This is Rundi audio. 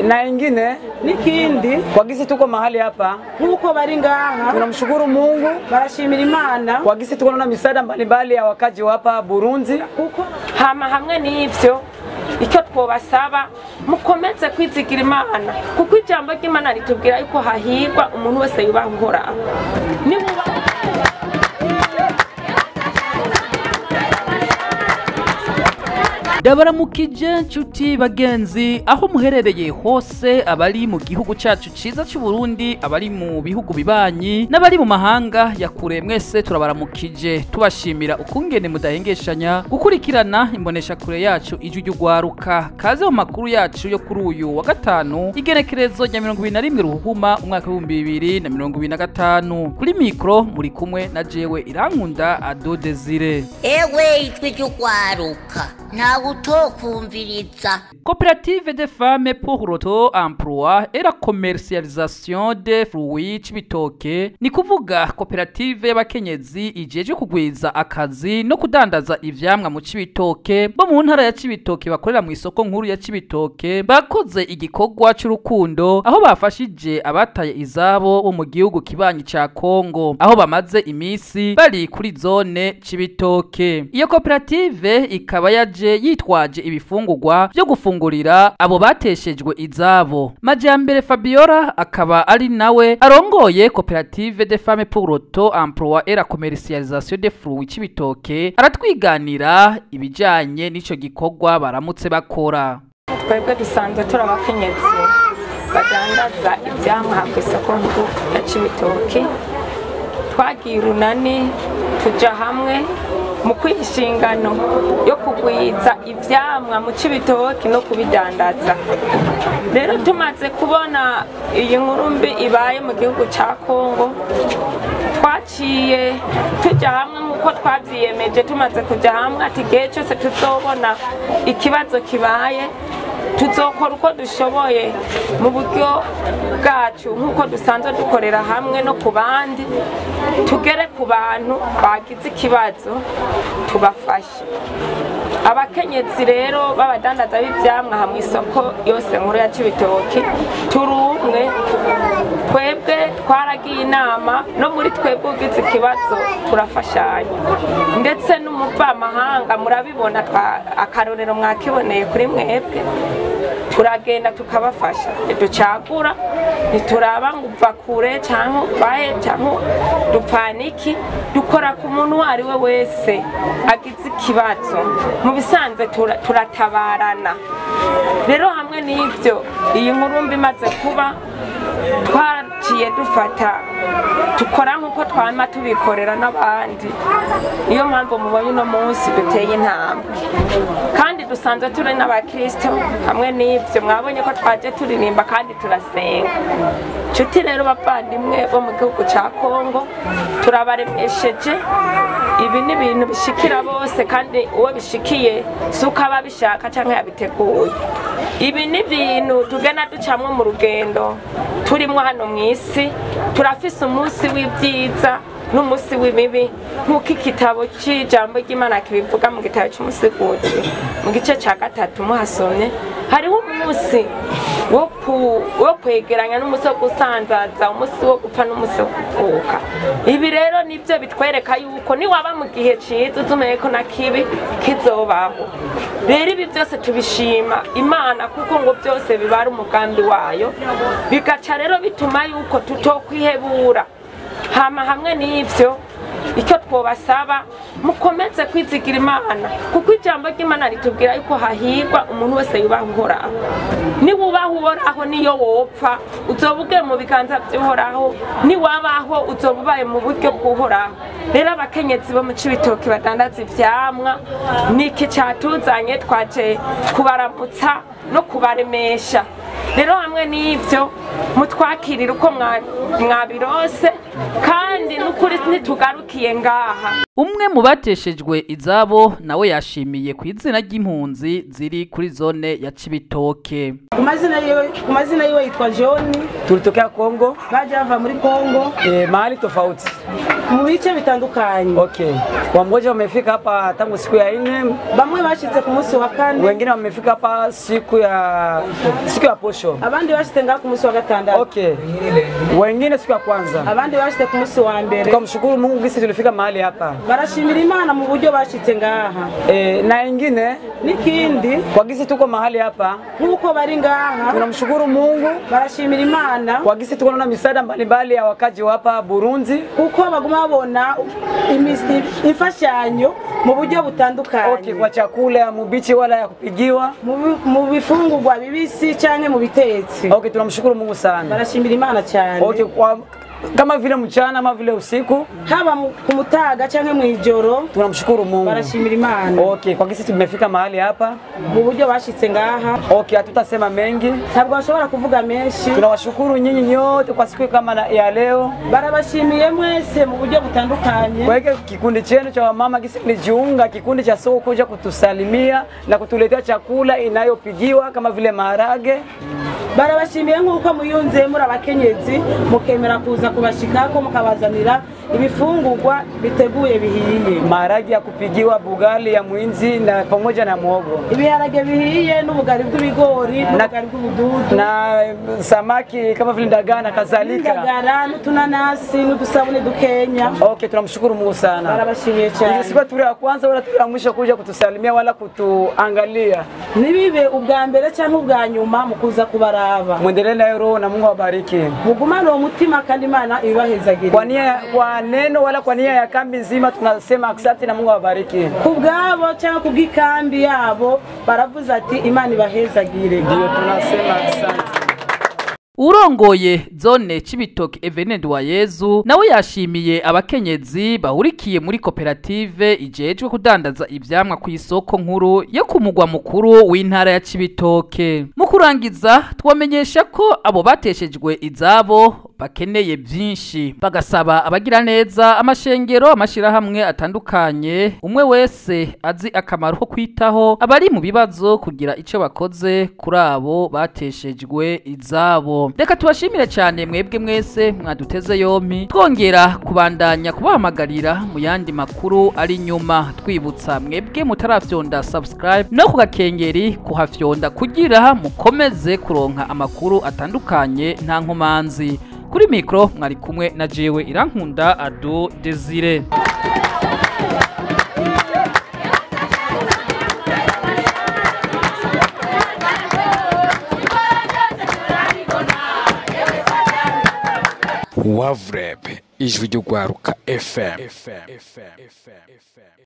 Na ingine nikindi kwa gisi tuko mahali hapa nkuko bari ngaha tunamshukuru Mungu, barashimira Imana kwa gisi tuko na misaada mbalimbali ya wakaji hapa Burundi. Kuko hamwe n'ivyo icyo twobasaba mukomeze kwizigira Imana, kuko ijambo ry'Imana ritubwira yuko hahirwa umuntu wese yubaha Uhoraho. Ndabaramukije nshuti bagenzi aho muherereye hose, abari mu gihugu cyacu ciza cy'u Burundi, abari mu bihugu bibanyi n'abari mu mahanga ya kure, mwese turabaramukije tubashimira ukungene mudahengeshanya gukurikirana imbonesha kure yacu RY'URWARUKA. Kaze mu makuru yacu yo kuri uyu wa gatanu igenekerezo rya 21 Ruhuma umwaka wa 2025. Kuri mikro muri kumwe na jewe Irankunda Ado Desire. Ewe RY'URWARUKA ntawe utokumviriza. Coopérative des femmes pour l'auto-emploi et la commercialisation des fruits cibitoke, ni kuvuga koperative y'abakenyezi ijejwe kugwiza akazi no kudandaza ivyamwa mu cibitoke bo mu ntara ya Cibitoke bakorera mu isoko nkuru ya Cibitoke, bakoze igikorwa cy'urukundo aho bafashije abataye izabo bo mu gihugu kibanyi ca Kongo, aho bamaze imisi bari kuri zone Cibitoke. Iyo koperative ikaba yaje yitwaje ibifungurwa byo gufungurira abo bateshejwe izabo. Majambere Fabiola akaba ari nawe arongoye Coopérative des femmes pour l'auto-emploi et la commercialisation des fruits cibitoke, aratwiganira ibijanye n'ico gikorwa baramutse bakora. Twebwe dusanzwe turi abakenyezi badandaza ivyamwa ku isoko nkuru ya Cibitoke. Twagiye urunani tuja hamwe mu kwishingano yo kugwiza ivyamwa mu Cibitoke no kubidandaza. Rero tumaze kubona iyi nkuru mbi ibaye mu gihugu ca Kongo, twaciye tuja hamwe nk'uko twavyiyemeje. Tumaze kuja hamwe ati igihe cyose tuzobona ikibazo kibaye tuzokora uko dushoboye mu buryo bwacu nk'uko dusanzwe dukorera hamwe no ku bandi, tugere ku bantu bagize ikibazo tubafashe. Abakenyezi rero b'abadandaza b'ivyamwa hamwe isoko yose nkuru ya Cibitoke turumwe. Twebwe twaragiye inama no muri twebwe ugize ikibazo turafashanya, ndetse n'umuvamahanga murabibona akarorero mwakiboneye kuri mwebwe, turagenda tukabafasha. Ducagura ntituraba ngo uva kure cyangwa bahe cyangwa dupfaniki, dukora ku muntu wari we wese agize ikibazo. Mu bisanzwe turatabarana. Rero hamwe n'ivyo iyi nkuru mbi imaze kuba, twaciye dufata tukora nk'uko twama tubikorera n'abandi. Iyo mpamvu mubonye uno munsi duteye intambwe, kandi dusanzwe turi n'abakristo. Hamwe n'ivyo mwabonye ko twaje turirimba kandi turasenga. Nshuti rero bavandimwe bo mu gihugu ca Kongo, turabaremesheje. Ibi ni ibintu bishikira bose, kandi uwo bishikiye suko aba bishaka canke yabiteguye. Ibi ni ibintu tugenda ducamwe mu rugendo turimwo hano mw'isi. Turafise umunsi w'ivyiza n'umunsi w'imibi, nk'uko igitabo c'ijambo ry'Imana kibivuga mu gitabo c'Umusiguzi mu gice ca 3 muhasomye. Hariho umunsi wo kwegeranya n'umunsi wo gusanzaza, umunsi wo gupfa n'umunsi wo kuvuka. Ibi rero nivyo bitwereka yuko ni waba mu gihe ciza uzumenye ko na kibi kizobaho. Rero ibi byose tubishima Imana, kuko ngo byose bibara umugambi wayo, bigaca rero bituma yuko tutokwihebura. Hamwe n'ivyo icyo twobasaba mukomeze kwizigira Imana, kuko ijambo ry'Imana ritubwira yuko hahirwa umuntu wese yubaha Uhoraho. Niwubaha Uhoraho niyo wopfa uzobuge mu biganza by'Uhoraho, niwabaho uzobubaye mu buryo bw'Uhoraho. Rero abakenyezi bo mu Cibitoke badandaza ivyamwa, niki catuzanye twaje kubaramutsa no kubaremesha. Rero hamwe n'ivyo mutwakirira uko mwabirose, kandi n'ukuri ntitugarukiye ngaha. Umwe mu bateshejwe izabo nawe yashimiye ku izina ry'impunzi ziri kuri zone ya Cibitoke. Ku mazina yiwe yitwa John, Tulitokea Kongo, baje bava muri Kongo mahali tofauti. mu bice bitandukanye. Okay. Wamoja wamefika hapa tangu siku ya 4, Bamwe bashitse ku munsi wa 4, wengine wamefika hapa siku ya posho. abandi bashitse ngaha ku munsi wa 6. Okay. Wengine siku ya kwanza. Abandi bashitse ku munsi wa 1. Tukamshukuru Mungu gisi tulifika mahali hapa. Barashimira Imana mu buryo bashitse ngaha. Na wengine Nikindi kwa gisi tuko mahali hapa nkuko bari ngaha, tunamshukuru Mungu. barashimira Imana Kwa gisi tuko na misaada mbalimbali ya wakaji hapa Burundi, kuko baguma babona imfashanyo mu buryo butandukanye. Okay, kwa chakula ya mubichi wala ya kupigiwa, mu bifungurwa bibisi canke mu bitetse. Okay, tunamshukuru Mungu sana. Barashimira Imana cyane. Okay, kama vile mchana ama vile usiku, haba ku mutaga canke mu ijoro, tunamshukuru Mungu. Barashimira Imana. Okay, kwa gisi tumefika mahali hapa mu buryo bashitse ngaha. Okay, hatutasema mengi, ntabwo bashobora kuvuga menshi. Tunawashukuru nyinyi nyote kwa siku kama ya leo. Barabashimiye mwese mu buryo butandukanye. Kwa hiyo kikundi chenu cha wamama gisi kilijiunga kikundi cha soko kuja kutusalimia na kutuletea chakula inayopigiwa kama vile maharage. Barabashimiye nkuko muyunze muri abakenyezi mukemera kuza kubashikako mukabazanira ibifungurwa biteguye bihiye. Maharage ya kupigiwa, bugali ya muinzi na pamoja na muhogo. Ibiharage bihiye n'ubugari bw'ibigori n'ubugari bw'ubududu. Na samaki kama vile ndagaa na kadhalika. Ndagara n'utunanasi n'udusabune dukenya. Okay, tunamshukuru Mungu sana. Barabashimiye cyane. Siku turi ya kwanza wala turi ya mwisho kuja kutusalimia wala kutuangalia. Nibibe ubwa mbere cyangwa ubwa nyuma mukuza kubaraba. Muendelee na roho na Mungu awabariki. Mugumane umutima kandi Imana ibahezagire. Kwa neno wala kwa nia ya kambi nzima tunasema asante na Mungu awabariki. Kubwabo cyangwa kubw'ikambi yabo baravuze ati Imana ibahezagire. Ndio tunasema asante. Urongoye zone cibitoke RY'URWARUKA nawe yashimiye abakenyezi bahurikiye muri koperative ijejwe kudandaza ivyamwa ku isoko nkuru yo kumugwa mukuru w'intara ya Cibitoke. Mu kurangiza twamenyesha ko abo bateshejwe izabo bakeneye byinshi, bagasaba abagira neza amashengero amashirahamwe atandukanye umwe wese azi akamaro ko kwitaho abari mu bibazo kugira ico bakoze kuri abo bateshejwe izabo. Reka tubashimire cyane mwebwe mwese mwaduteze yompi, twongera kubandanya kubahamagarira mu yandi makuru ari nyuma, twibutsa mwebwe mutarafyonda subscribe no kugakengeri kuhafyonda kugira mukomeze kuronka amakuru atandukanye nta nkomanzi. Kuri mikro mwari kumwe na jewe Irankunda Ado Desire. Wavreb ijwi ry'urwaruka FM.